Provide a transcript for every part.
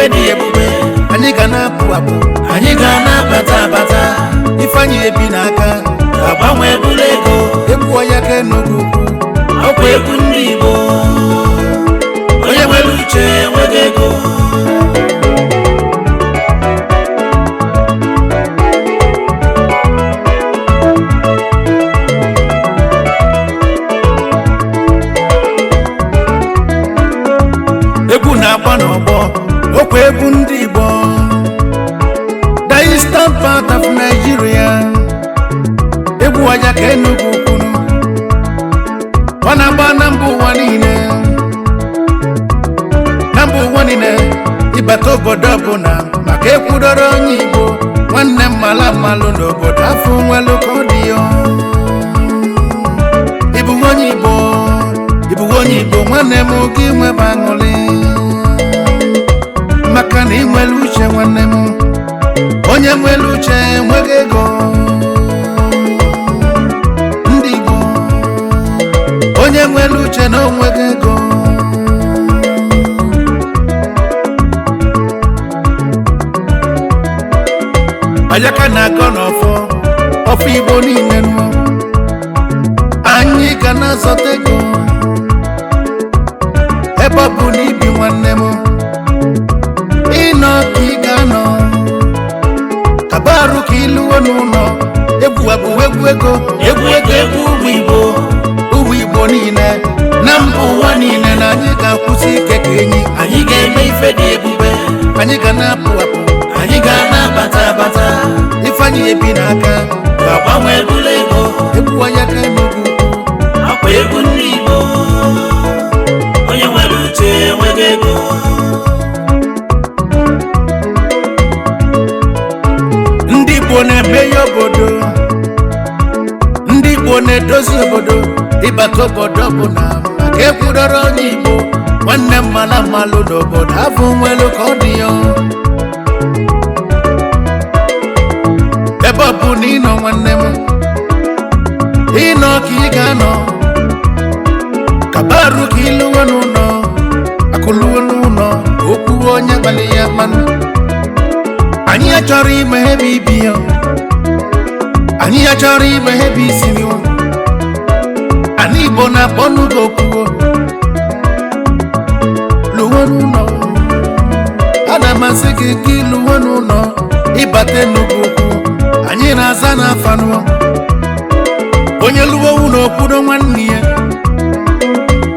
ife dị ebube anyị ga na-apụ apụ anyị ga na-abata abata ifeanyị ebi n'aka agbanwe bụrụ ego egwu ọya ka Enugu ukwu ọkwa egwu ndị Igbo onye nwere uche enweghị ego egwu na-agba n'ọgbọ ọkwa egwu ndị Igbo the eastern part of Nigeria egwu ọya ka Enugu ukwu ọ na-agba na mba ụwa niile ịbata obodo ọbụla maka ekwudoro onye Igbo nwanne mmala mmalụ n'obodo afọ nwelu ka ọ dị ya ịbụ onye Igbo nwanne m gị nwebe aṅụrị maka na ị nwere uche nwanne m onye nwere uche enweghị ego ndị Igbo onye nwere uche na onweghị ego ayaka na-akọ n'ọfọ Igbo niile nụ anyị ga na-azọta ego ebe ọ bụ na ibi nwanne m ịnọ ka ị ga-anọ kabarụ ka ịlụwo n'ụlọ egwu ego ụmụ Igbo niile na mba ụwa niile na anyị ga-akwụsị ike ka enyi anyị ga-eme ife dị ebube anyị ga na-apụ apụ anyị ga na-abata abata ifeanyị ebi n'aka agbanwe bụrụ ego egwu ọya ka Enugu ọkwa egwu ndị Igbo onye nwere uche enweghị ego ndị Igbo na-emeghe obodo ndị Igbo na-edozi obodo ịbata obodo ọbụla maka ekwudoro onye Igbo nwanne mmala mmalụ n'obodo afọ nwelu ka ọ dị ya ebe ọ bụ na ịnọ nwanne m ịnọ ka ị ga-anọ kabarụ ka ịlụwo n'ụlọ akụlụwo n'ụlọ okwu onye gbalị ya mmanụ anyị achọrọ ime ebe ibi ya anyị achọrọ ime ebe isi ya ana Igbo na-akpọ n'ụzọ okwuo lụwo n'ụlọ ana amasị gị ka ịlụwo n'ụlọ ịbata Enugu ukwu anyị na-aza n'afanụ onye lụwo ụlọ okwudo nwanne ya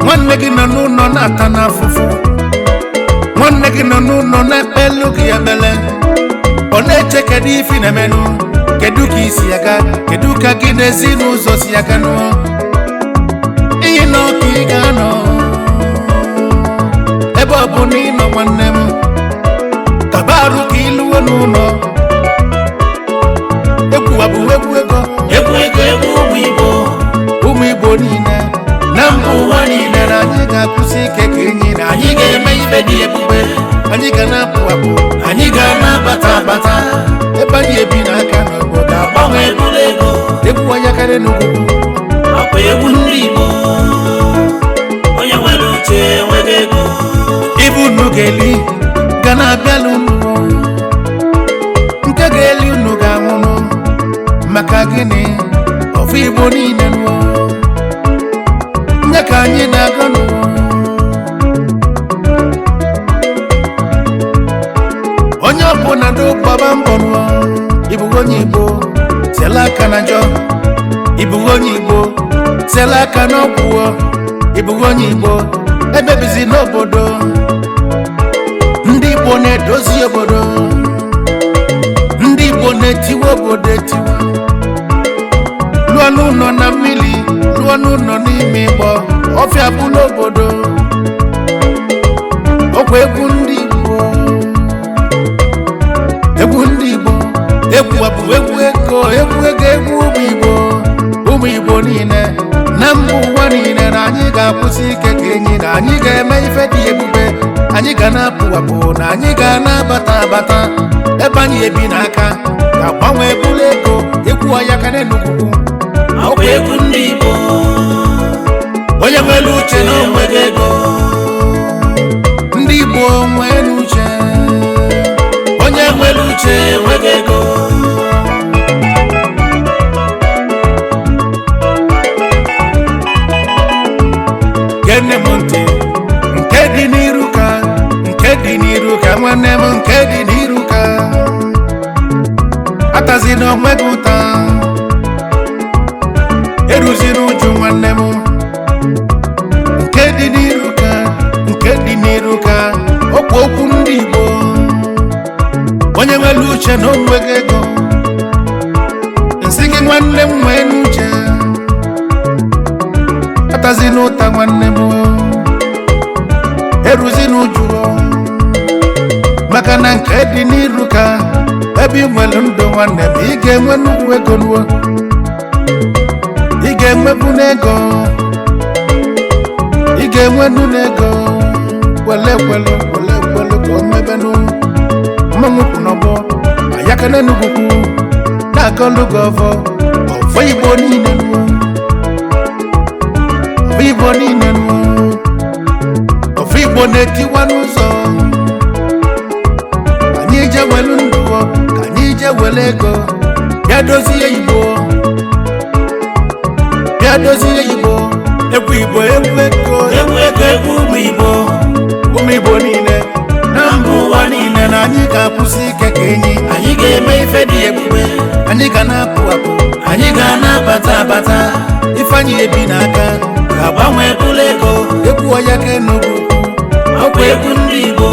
nwanne gị nọ n'ụlọ na-ata n'afụfụ nwanne gị nọ n'ụlọ na-ekpe elu gị ya mele ọ na-eche kedu ifi na-emenụ kedu ka isi aga kedu ka gị na ezinụzọ si aga nụ ịnọ ka ị ga-anọ ebe ọ bụ na ịnọ nwanne m kabarụ ka ịlụwo n'ụlọ egwu ego ụmụ Igbo niile na mba ụwa niile na anyị ga-akwụsị ike ka enyi na anyị ga-eme ife dị ebube anyị ga na-apụ apụ anyị ga na-abata abata ebe anyị ebi n'aka n'obodo agbanwe bụrụ ego egwu ọya ka Enugu ọkwa egwu ndị Igbo onye nwere uche enweghị ego ibu unu ga-eli ga na-abịala unu nke ga-eli unu ga-anwụnụ maka gịnị ọfụ Igbo niile nụ nye ka anyị na-aga nụ onye ọbụla gbaba mbọ nụ ịbụghị onye Igbo tiela aka na njọ ịbụghị onye Igbo tiela aka n'ọgwụ ịbụghị onye Igbo emebizi n'obodo ndị Igbo na-edozi obodo ndị Igbo na-etiwe obodo etiwe lụọ n'ụlọ na mmiri lụọ n'ụlọ n'ime ịgbọ ọfịa bụla obodo ọkwa egwu ndị Igbo egwu bụ egwu ego ụmụ Igbo niile na mba ụwa niile na anyị ga-akwụsị ike ka enyi na anyị ga-eme ife dị ebube anyị ga na-apụ apụ na anyị ga na-abata abata ebe anyị ebi n'aka ga-agbanwe bụrụ ego egwu ọya ka Enugu ọkwa egwu ndị Igbo onye nwere uche na onweghị ego ndị Igbo nwere uche nwanne m nke dị n'iru ka atazi na onwe gị ụta eruziri uju nwanne m nke dị n'iru ka nke dị n'iru ka okwu okwu ndị Igbo onye nwere uche na onwe gị ego nsị gị nwanne m nwee n'uche atazi n'ụta nwanne m eruzi n'uju maka na nke dị n'iru ka ebe ị nwere ndụ nwanne m ị ga-enwe nnukwu ego n'uo ị ga-enwebu n'ego ị ga-enwe nnu n'ego wele kwelu ka o mebenu mmanwụ kwụ n'ọgbọ ayakana n'ugwukwu na-akọlụ gị ọfọ Igbo niile nuo ọfọ Igbo niile nuo ọfọ Igbo na-etiwa n'ụzọ anyị je welu ndụ ka anyị je wele ego bịa dozie Igbo bịa dozie Igbo egwu Igbo egwu ego egwu ụmụ Igbo niile na mba ụwa niile na anyị ga-akwụsị ike ka enyi anyị ga-eme ife dị ebube anyị ga na-apụ apụ anyị ga na-abata abata Ifeanyi ebi n'aka ga-agbanwe bụla ego egwu ọya ka Enugu ọkwa egwu ndị Igbo